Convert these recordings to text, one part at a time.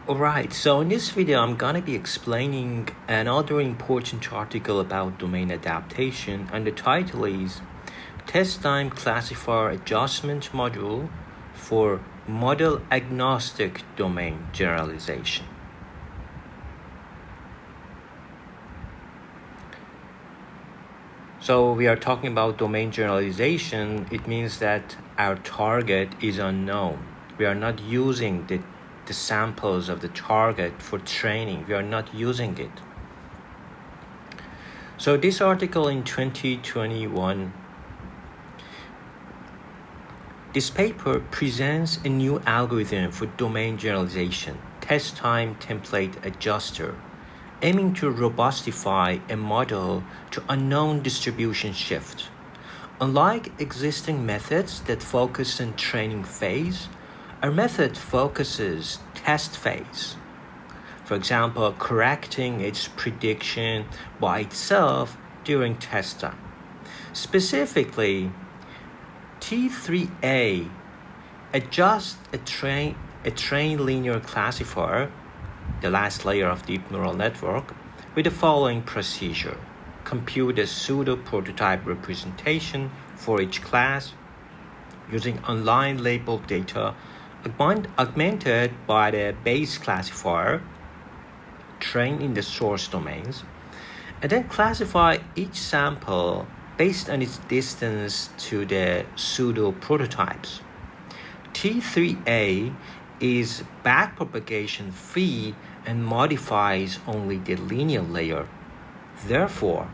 Alright, so in this video I'm gonna be explaining another important article about domain adaptation, and the title is Test Time Classifier Adjustment Module for Model-Agnostic Domain Generalization. So we are talking about domain generalization. It means that our target is unknown. We are not using the samples of the target for training. We are not using it. So this article in 2021, this paper presents a new algorithm for domain generalization, test time template adjuster, aiming to robustify a model to unknown distribution shift. Unlike existing methods that focus on training phase, our method focuses test phase. For example, correcting its prediction by itself during test time. Specifically, T3A adjusts a trained linear classifier, the last layer of deep neural network, with the following procedure. Compute a pseudo-prototype representation for each class using online labeled data augmented by the base classifier trained in the source domains, and then classify each sample based on its distance to the pseudo-prototypes. T3A is backpropagation free and modifies only the linear layer. Therefore,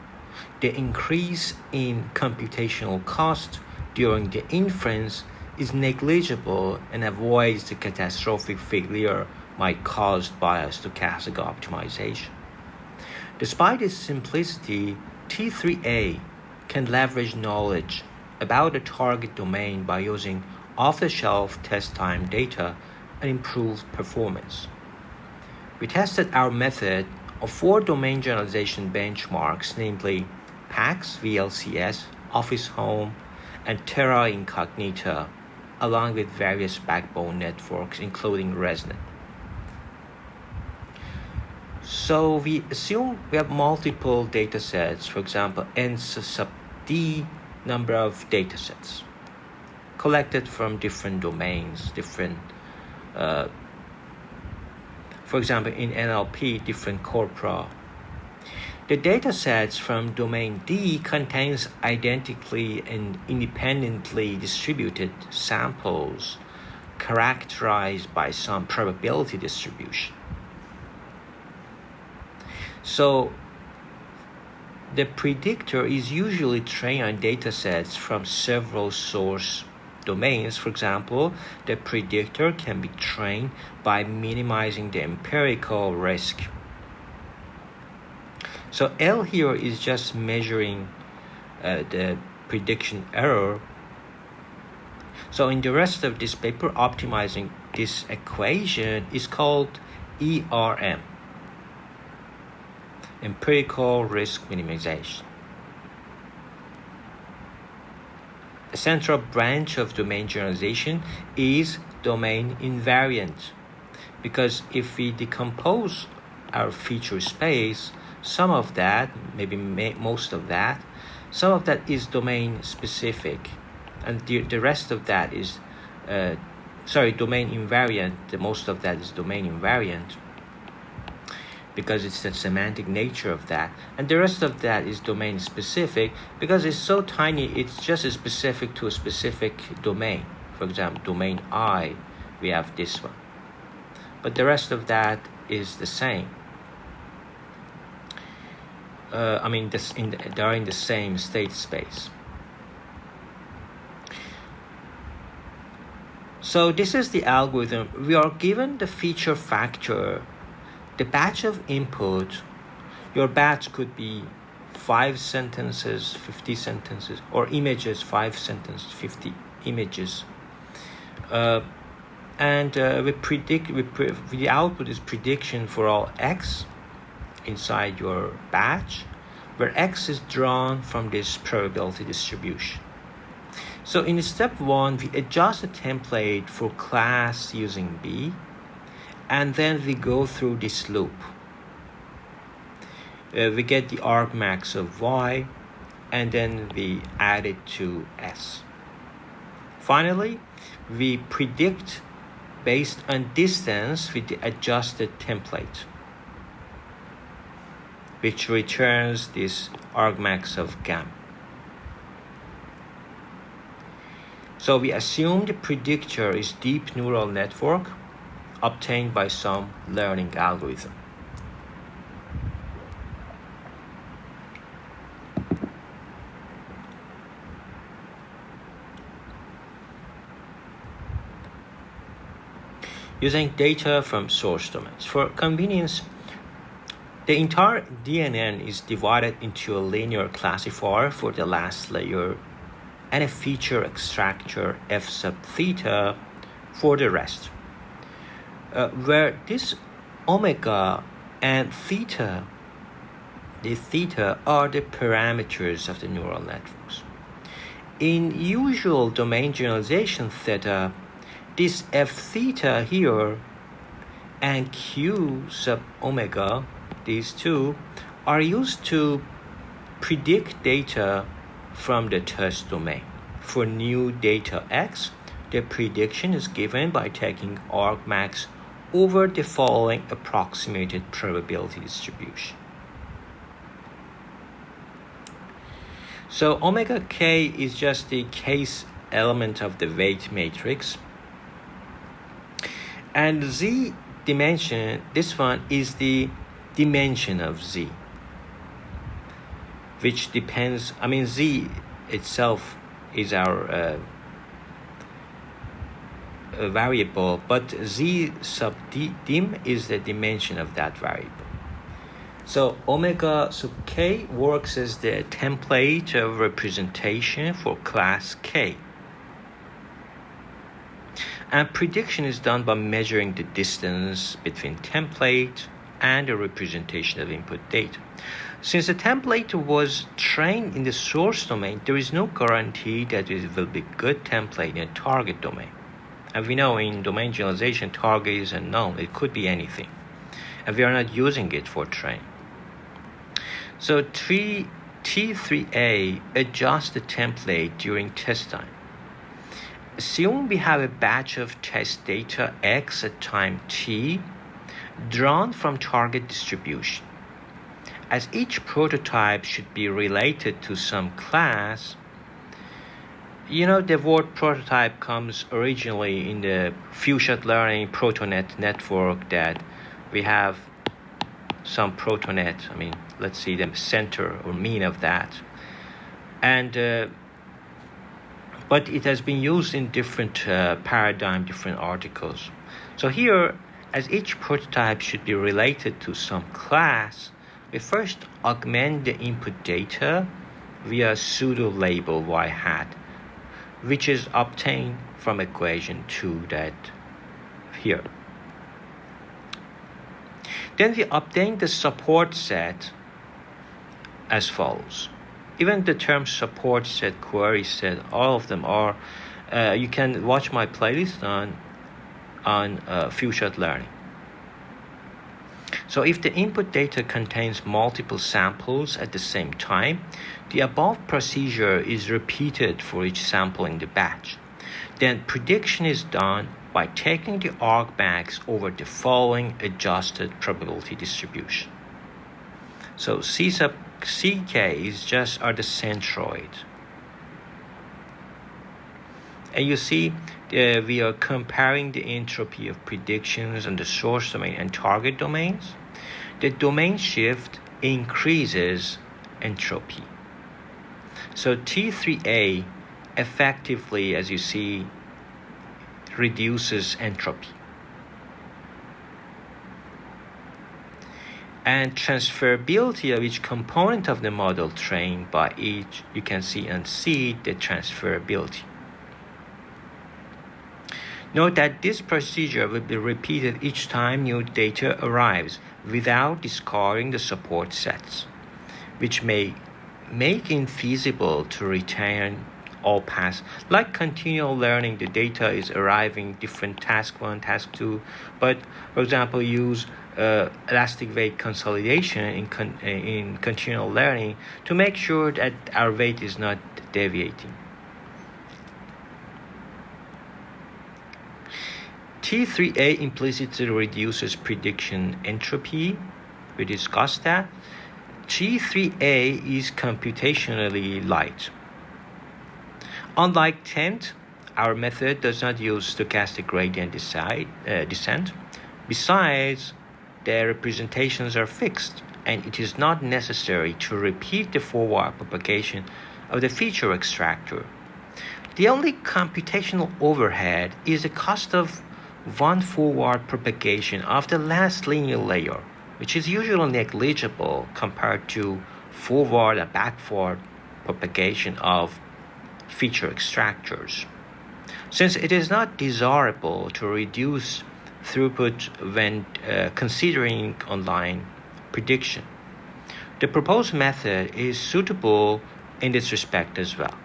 the increase in computational cost during the inference is negligible and avoids the catastrophic failure might caused by a stochastic optimization. Despite its simplicity, T3A can leverage knowledge about the target domain by using off-the-shelf test time data and improved performance. We tested our method of 4 domain generalization benchmarks, namely PAX, VLCS, Office Home, and Terra Incognita, along with various backbone networks, including ResNet. So we assume we have multiple data sets, for example, n sub d number of data sets collected from different domains, for example, in NLP, different corpora. The data sets from domain D contains identically and independently distributed samples characterized by some probability distribution. So the predictor is usually trained on data sets from several source domains. For example, the predictor can be trained by minimizing the empirical risk. So L here is just measuring the prediction error. So in the rest of this paper, optimizing this equation is called ERM, empirical risk minimization. The central branch of domain generalization is domain invariant, because if we decompose our feature space, some of that, maybe most of that, some of that is domain specific, and the rest of that is, domain invariant. The most of that is domain invariant, because it's the semantic nature of that, and the rest of that is domain specific, because it's so tiny, it's just specific to a specific domain. For example, domain I, we have this one, but the rest of that is the same. They are in the same state space. So this is the algorithm. We are given the feature factor, the batch of input. Your batch could be 5 sentences, 50 sentences, or images, 5 sentences, 50 images. The output is prediction for all x inside your batch, where x is drawn from this probability distribution. So in step 1, we adjust the template for class using B, And then we go through this loop. We get the argmax of y, and then we add it to S. Finally, we predict based on distance with the adjusted template, which returns this argmax of gamma. So we assume the predictor is deep neural network obtained by some learning algorithm. Using data from source domains. For convenience, the entire DNN is divided into a linear classifier for the last layer and a feature extractor f sub theta for the rest, where this omega and theta, the theta are the parameters of the neural networks. In usual domain generalization theta, this f theta here and q sub omega, these two, are used to predict data from the test domain. For new data x, the prediction is given by taking argmax over the following approximated probability distribution. So omega k is just the case element of the weight matrix. And z dimension, this one is the dimension of z, which depends, z itself is our variable, but z sub dim is the dimension of that variable. So omega sub k works as the template of representation for class k. And prediction is done by measuring the distance between template and the representation of input data. Since the template was trained in the source domain, there is no guarantee that it will be good template in a target domain. And we know in domain generalization, target is unknown. It could be anything. And we are not using it for training. So T3A adjusts the template during test time. Assume we have a batch of test data x at time t drawn from target distribution. As each prototype should be related to some class, the word prototype comes originally in the few-shot learning protonet network, that we have some protonet, let's see the center or mean of that. And but it has been used in different paradigm, different articles. So here, as each prototype should be related to some class, we first augment the input data via pseudo-label y hat, which is obtained from equation 2 that here. Then we obtain the support set as follows. Even the term support set, query set, all of them are, you can watch my playlist on few-shot learning. So if the input data contains multiple samples at the same time, the above procedure is repeated for each sample in the batch. Then prediction is done by taking the argmax over the following adjusted probability distribution. So C sub ck are the centroid. And you see we are comparing the entropy of predictions on the source domain and target domains. The domain shift increases entropy. So T3A effectively, as you see, reduces entropy. And transferability of each component of the model trained by each, you can see and see the transferability. Note that this procedure will be repeated each time new data arrives without discarding the support sets, which may make it infeasible to retain all pass. Like continual learning, the data is arriving different task 1, task 2. But for example, use elastic weight consolidation in continual learning to make sure that our weight is not deviating. T3A implicitly reduces prediction entropy. We discussed that. T3A is computationally light. Unlike TENT, our method does not use stochastic gradient descent. Besides, their representations are fixed, and it is not necessary to repeat the forward propagation of the feature extractor. The only computational overhead is the cost of one forward propagation of the last linear layer, which is usually negligible compared to forward and backward propagation of feature extractors. Since it is not desirable to reduce throughput when considering online prediction, the proposed method is suitable in this respect as well.